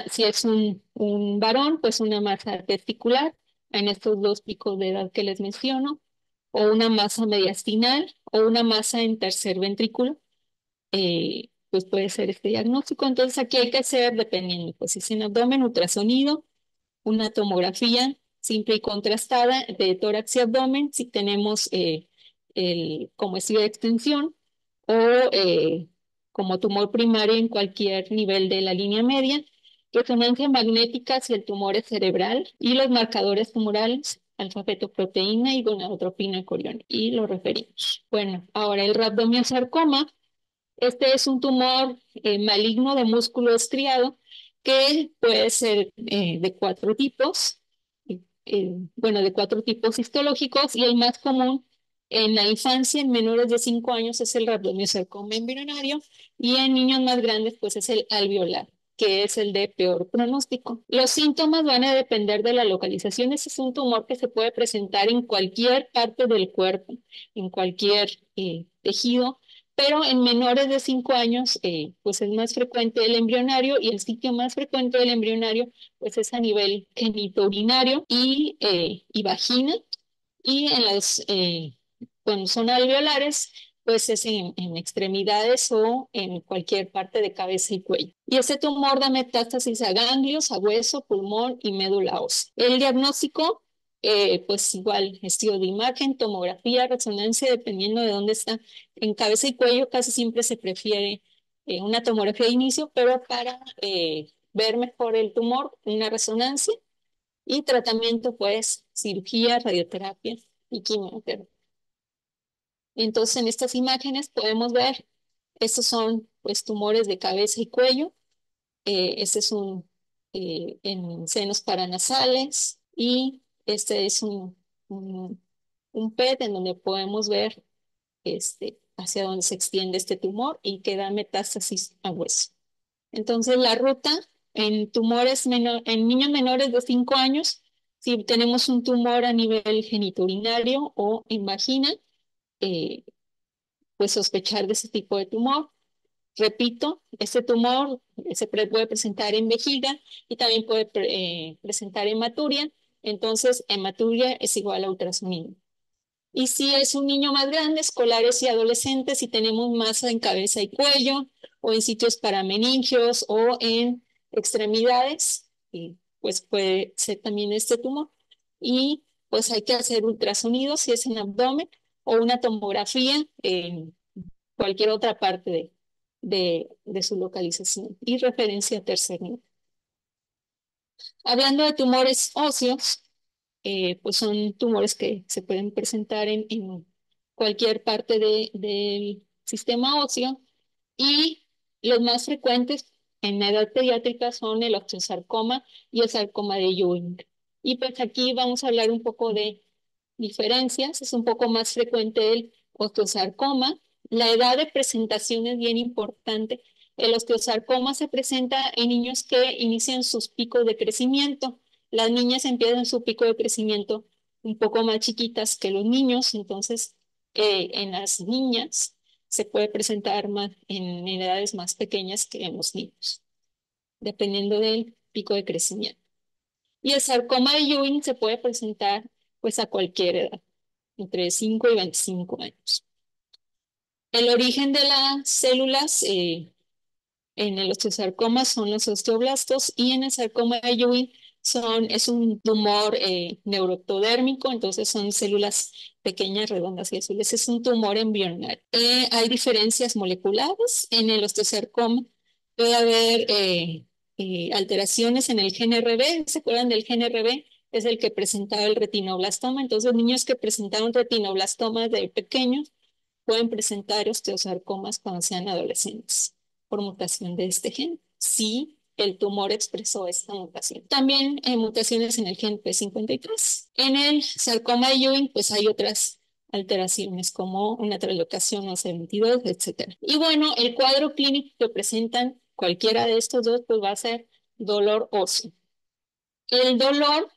si es un varón, pues una masa testicular en estos dos picos de edad que les menciono, o una masa mediastinal, o una masa en tercer ventrículo, pues puede ser este diagnóstico. Entonces aquí hay que hacer, dependiendo, pues si es en abdomen, ultrasonido, una tomografía simple y contrastada de tórax y abdomen, si tenemos como estudio de extensión o como tumor primario en cualquier nivel de la línea media, resonancia magnética si el tumor es cerebral y los marcadores tumorales, alfa-fetoproteína y gonadotropina coriónica, y lo referimos. Bueno, ahora el rabdomiosarcoma. Este es un tumor maligno de músculo estriado que puede ser de cuatro tipos, bueno, de cuatro tipos histológicos, y el más común en la infancia, en menores de 5 años, es el rabdomiocercoma embrionario, y en niños más grandes, pues es el alveolar, que es el de peor pronóstico. Los síntomas van a depender de la localización. Ese es un tumor que se puede presentar en cualquier parte del cuerpo, en cualquier tejido, pero en menores de 5 años, pues es más frecuente el embrionario, y el sitio más frecuente del embrionario, pues es a nivel genitourinario y vagina, y cuando son alveolares, pues es en extremidades o en cualquier parte de cabeza y cuello. Y este tumor da metástasis a ganglios, a hueso, pulmón y médula ósea. El diagnóstico, pues igual, estudio de imagen, tomografía, resonancia, dependiendo de dónde está. En cabeza y cuello casi siempre se prefiere una tomografía de inicio, pero para ver mejor el tumor, una resonancia, y tratamiento, pues cirugía, radioterapia y quimioterapia. Entonces, en estas imágenes podemos ver, estos son pues tumores de cabeza y cuello. Este es en senos paranasales, y este es un PET en donde podemos ver hacia dónde se extiende este tumor y que da metástasis a hueso. Entonces, la ruta en en niños menores de 5 años, si tenemos un tumor a nivel genitourinario o en vagina, eh, pues sospechar de ese tipo de tumor. Repito, este tumor puede presentar en vejiga y también puede presentar hematuria. Entonces, hematuria es igual a ultrasonido. Y si es un niño más grande, escolares y adolescentes, si tenemos masa en cabeza y cuello, o en sitios parameningios o en extremidades, y pues puede ser también este tumor. Y pues hay que hacer ultrasonido si es en abdomen, o una tomografía en cualquier otra parte de su localización, y referencia a tercer nivel. Hablando de tumores óseos, pues son tumores que se pueden presentar en cualquier parte del sistema óseo, y los más frecuentes en la edad pediátrica son el osteosarcoma y el sarcoma de Ewing. Y pues aquí vamos a hablar un poco de diferencias. Es un poco más frecuente el osteosarcoma. La edad de presentación es bien importante. El osteosarcoma se presenta en niños que inician sus picos de crecimiento. Las niñas empiezan su pico de crecimiento un poco más chiquitas que los niños, entonces en las niñas se puede presentar más en edades más pequeñas que en los niños, dependiendo del pico de crecimiento. Y el sarcoma de Ewing se puede presentar pues a cualquier edad, entre 5 y 25 años. El origen de las células en el osteosarcoma son los osteoblastos y en el sarcoma de Ewing es un tumor neuroectodérmico, entonces son células pequeñas, redondas y azules. Es un tumor embrionario. Hay diferencias moleculares. En el osteosarcoma puede haber alteraciones en el gen RB. ¿Se acuerdan del gen RB? Es el que presentaba el retinoblastoma. Entonces, niños que presentaron retinoblastomas de pequeños pueden presentar osteosarcomas cuando sean adolescentes por mutación de este gen, si el tumor expresó esta mutación. También hay mutaciones en el gen P53. En el sarcoma de Ewing, pues hay otras alteraciones como una translocación OC22, etc. Y bueno, el cuadro clínico que presentan cualquiera de estos dos, pues va a ser dolor óseo. El dolor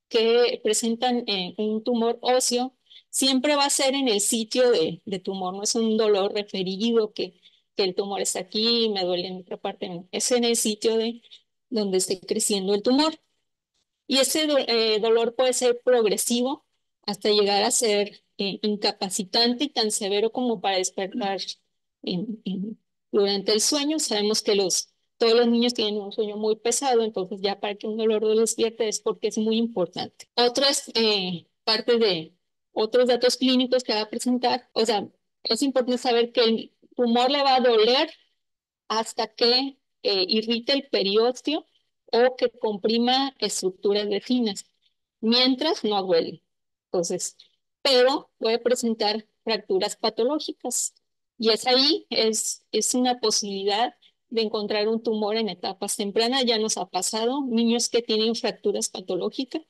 que presentan un tumor óseo siempre va a ser en el sitio de tumor, no es un dolor referido que el tumor está aquí y me duele en otra parte, no. Es en el sitio de donde esté creciendo el tumor. Y ese dolor puede ser progresivo hasta llegar a ser incapacitante y tan severo como para despertar durante el sueño. Sabemos que todos los niños tienen un sueño muy pesado, entonces ya para que un dolor lo despierte es porque es muy importante. Otras partes de otros datos clínicos que va a presentar, o sea, es importante saber que el tumor le va a doler hasta que irrite el periósteo o que comprima estructuras vecinas, mientras no duele. Entonces, pero puede presentar fracturas patológicas y es una posibilidad de encontrar un tumor en etapas tempranas. Ya nos ha pasado, niños que tienen fracturas patológicas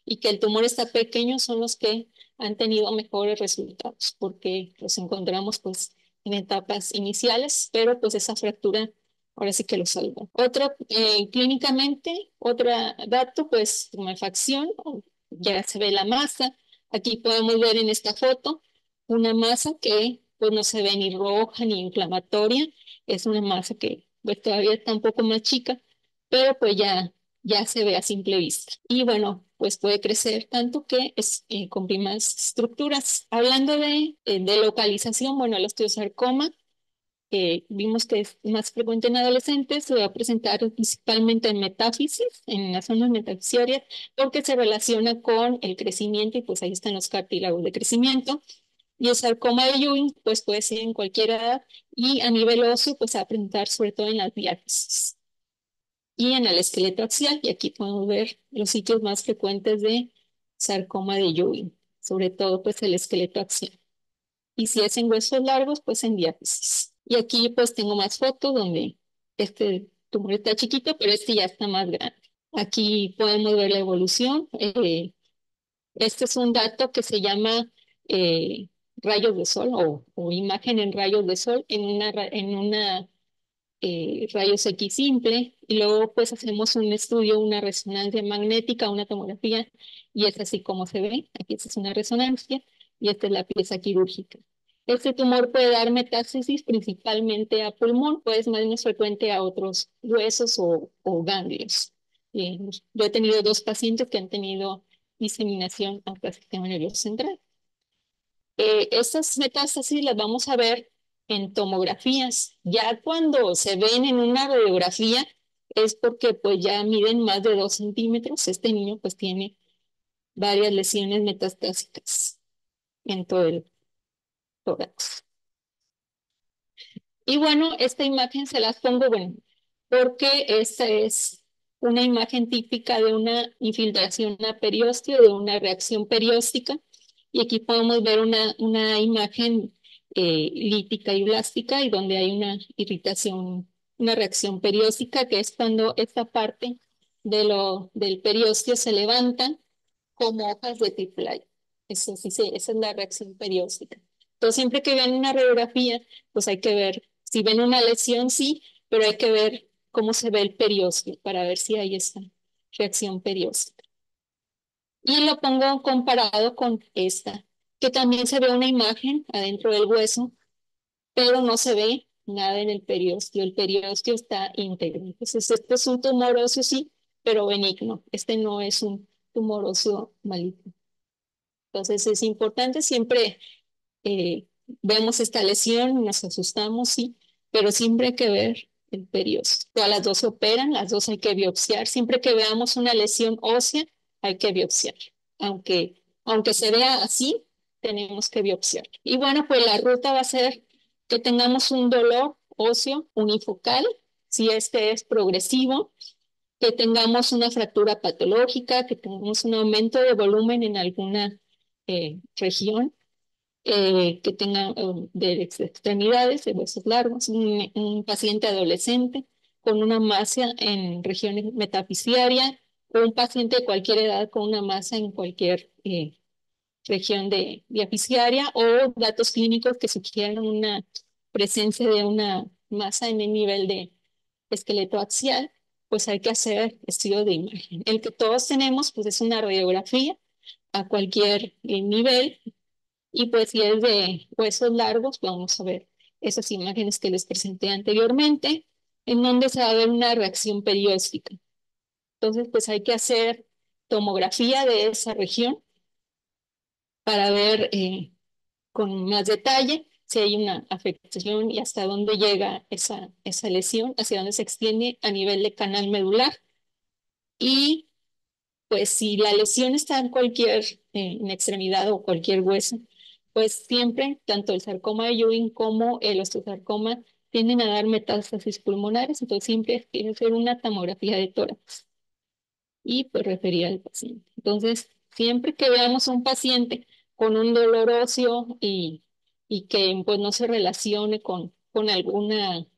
y que el tumor está pequeño son los que han tenido mejores resultados porque los encontramos pues en etapas iniciales, pero pues esa fractura ahora sí que lo salvó. Clínicamente, otro dato, pues tumefacción, ya se ve la masa. Aquí podemos ver en esta foto una masa que pues no se ve ni roja ni inflamatoria, es una masa que pues todavía está un poco más chica, pero pues ya se ve a simple vista. Y bueno, pues puede crecer tanto que comprime más estructuras. Hablando de localización, bueno, el osteosarcoma vimos que es más frecuente en adolescentes, se va a presentar principalmente en metáfisis, en las zonas metafisiarias, porque se relaciona con el crecimiento y pues ahí están los cartílagos de crecimiento. Y el sarcoma de Ewing pues puede ser en cualquier edad y a nivel óseo pues se va a presentar sobre todo en las diáfisis y en el esqueleto axial. Y aquí podemos ver los sitios más frecuentes de sarcoma de Ewing, sobre todo pues el esqueleto axial. Y si es en huesos largos, pues en diáfisis. Y aquí pues tengo más fotos donde este tumor está chiquito, pero este ya está más grande. Aquí podemos ver la evolución. Este es un dato que se llama rayos de sol o imagen en rayos de sol en una rayos X simple. Y luego pues hacemos un estudio, una resonancia magnética, una tomografía, y es así como se ve. Aquí esta es una resonancia y esta es la pieza quirúrgica. Este tumor puede dar metástasis principalmente a pulmón, pues es más frecuente a otros huesos o ganglios. Yo he tenido dos pacientes que han tenido diseminación hasta el sistema nervioso central. Estas metástasis las vamos a ver en tomografías. Ya cuando se ven en una radiografía es porque pues ya miden más de 2 centímetros. Este niño pues tiene varias lesiones metastásicas en todo el tórax. Y bueno, esta imagen se las pongo, bueno, porque esta es una imagen típica de una infiltración a periósteo, de una reacción perióstica. Y aquí podemos ver una imagen lítica y blástica y donde hay una irritación, una reacción perióstica, que es cuando esta parte del periósteo se levanta como hojas de tiplaya. Eso sí, sí, esa es la reacción perióstica. Entonces, siempre que vean una radiografía, pues hay que ver, si ven una lesión, sí, pero hay que ver cómo se ve el periósteo para ver si hay esta reacción perióstica. Y lo pongo comparado con esta, que también se ve una imagen adentro del hueso, pero no se ve nada en el periósteo. El periósteo está íntegro. Entonces, este es un tumor óseo, sí, pero benigno. Este no es un tumor óseo maligno. Entonces, es importante siempre vemos esta lesión, nos asustamos, sí, pero siempre hay que ver el periósteo. Todas las dos se operan, las dos hay que biopsiar. Siempre que veamos una lesión ósea, hay que biopsiar. Aunque se vea así, tenemos que biopsiar. Y bueno, pues la ruta va a ser que tengamos un dolor óseo unifocal, si este es progresivo, que tengamos una fractura patológica, que tengamos un aumento de volumen en alguna región, que tenga de extremidades, de huesos largos, un paciente adolescente con una masa en región metafisiaria, o un paciente de cualquier edad con una masa en cualquier región de diafisiaria, o datos clínicos que sugieran una presencia de una masa en el nivel de esqueleto axial, pues hay que hacer estudio de imagen. El que todos tenemos, pues es una radiografía a cualquier nivel, y pues si es de huesos largos, vamos a ver esas imágenes que les presenté anteriormente, en donde se va a ver una reacción perióstica. Entonces, pues hay que hacer tomografía de esa región para ver con más detalle si hay una afectación y hasta dónde llega esa lesión, hacia dónde se extiende a nivel de canal medular. Y pues si la lesión está en cualquier en extremidad o cualquier hueso, pues siempre, tanto el sarcoma de Ewing como el osteosarcoma tienden a dar metástasis pulmonares, entonces siempre tiene que ser una tomografía de tórax y pues referir al paciente. Entonces, siempre que veamos un paciente con un dolor óseo y que pues no se relacione con alguna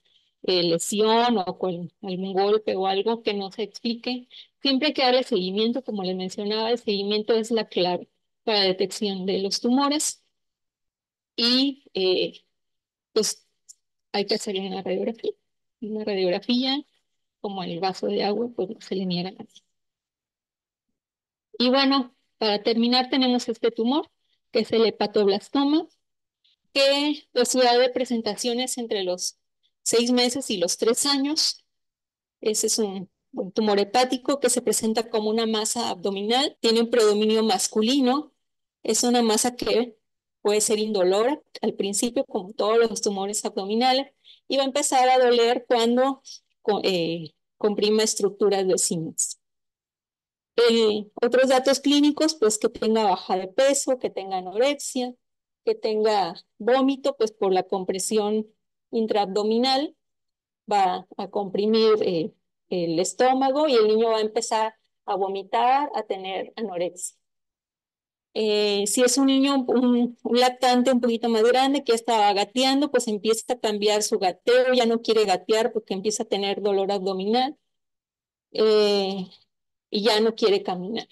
lesión o con algún golpe o algo que no se explique, siempre hay que darle seguimiento. Como les mencionaba, el seguimiento es la clave para la detección de los tumores, y pues hay que hacer una radiografía. Una radiografía, como el vaso de agua, pues no se le niega a nadie. Y bueno, para terminar tenemos este tumor, que es el hepatoblastoma, que pues da de presentaciones entre los 6 meses y los 3 años. Ese es un tumor hepático que se presenta como una masa abdominal, tiene un predominio masculino, es una masa que puede ser indolora al principio, como todos los tumores abdominales, y va a empezar a doler cuando comprime estructuras vecinas. Otros datos clínicos, pues que tenga baja de peso, que tenga anorexia, que tenga vómito, pues por la compresión intraabdominal va a comprimir el estómago y el niño va a empezar a vomitar, a tener anorexia. Si es un niño, un lactante un poquito más grande que estaba gateando, pues empieza a cambiar su gateo, ya no quiere gatear porque empieza a tener dolor abdominal, eh, y ya no quiere caminar,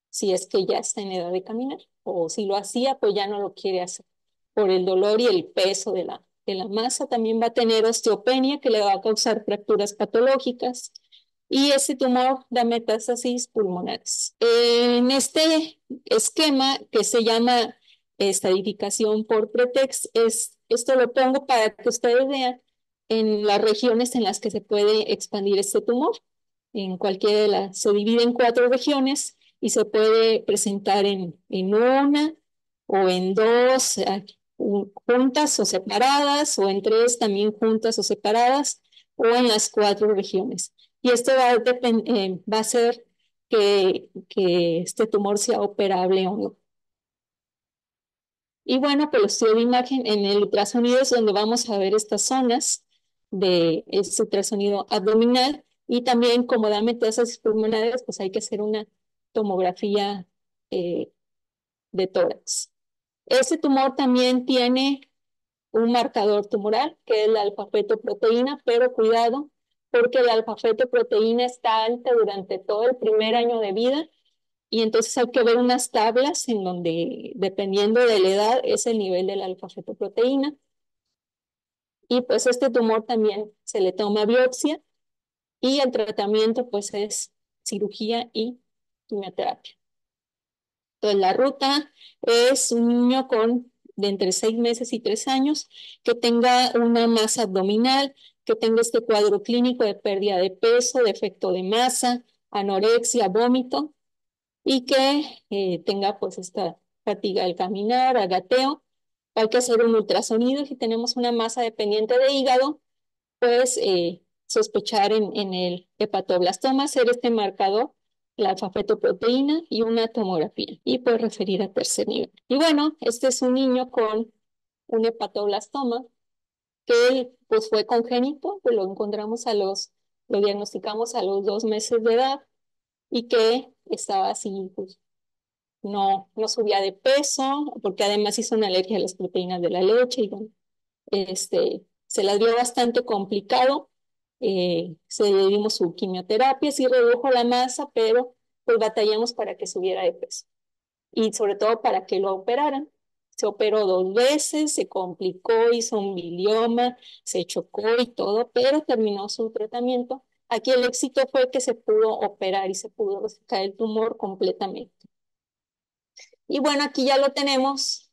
si es que ya está en edad de caminar, o si lo hacía, pues ya no lo quiere hacer por el dolor y el peso de la masa. También va a tener osteopenia, que le va a causar fracturas patológicas, y ese tumor da metástasis pulmonares. En este esquema que se llama estadificación por pretext, esto lo pongo para que ustedes vean en las regiones en las que se puede expandir este tumor. En cualquiera de las, se divide en 4 regiones y se puede presentar en una o en dos, juntas o separadas, o en tres también juntas o separadas, o en las 4 regiones. Y esto va a hacer que este tumor sea operable o no. Y bueno, pues el estudio de imagen en el ultrasonido es donde vamos a ver estas zonas de este ultrasonido abdominal, y también como da metástasis pulmonares, pues hay que hacer una tomografía eh, de tórax. Este tumor también tiene un marcador tumoral, que es la alfa-fetoproteína, pero cuidado, porque la alfa-fetoproteína está alta durante todo el primer año de vida, y entonces hay que ver unas tablas en donde, dependiendo de la edad, es el nivel de la alfa-fetoproteína. Y pues este tumor también se le toma biopsia, y el tratamiento pues es cirugía y quimioterapia. Entonces, la ruta es un niño de entre 6 meses y 3 años que tenga una masa abdominal, que tenga este cuadro clínico de pérdida de peso, defecto de masa, anorexia, vómito y que tenga pues esta fatiga al caminar, agateo. Hay que hacer un ultrasonido si tenemos una masa dependiente de hígado, pues sospechar en el hepatoblastoma, hacer este marcador, la alfa-fetoproteína y una tomografía y pues referir a tercer nivel. Y bueno, este es un niño con un hepatoblastoma que pues fue congénito, pues lo diagnosticamos a los 2 meses de edad y que estaba así, pues no subía de peso, porque además hizo una alergia a las proteínas de la leche y bueno, se las vio bastante complicado. Se le dimos su quimioterapia, sí redujo la masa, pero pues batallamos para que subiera de peso y sobre todo para que lo operaran. Se operó 2 veces, se complicó, hizo un bilioma, se chocó y todo, pero terminó su tratamiento. Aquí el éxito fue que se pudo operar y se pudo resecar el tumor completamente. Y bueno, aquí ya lo tenemos,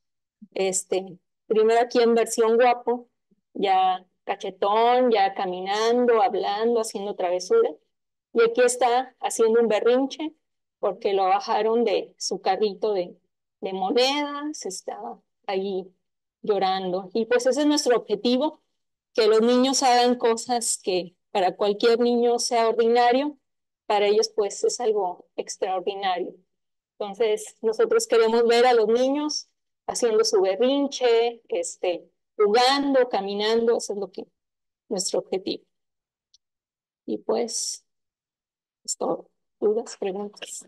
primero aquí en versión guapo, ya cachetón, ya caminando, hablando, haciendo travesuras. Y aquí está haciendo un berrinche porque lo bajaron de su carrito de monedas, estaba ahí llorando. Y pues ese es nuestro objetivo, que los niños hagan cosas que para cualquier niño sea ordinario, para ellos pues es algo extraordinario. Entonces, nosotros queremos ver a los niños haciendo su berrinche, jugando, caminando, eso es lo que nuestro objetivo. Y pues, es todo. ¿Dudas, preguntas?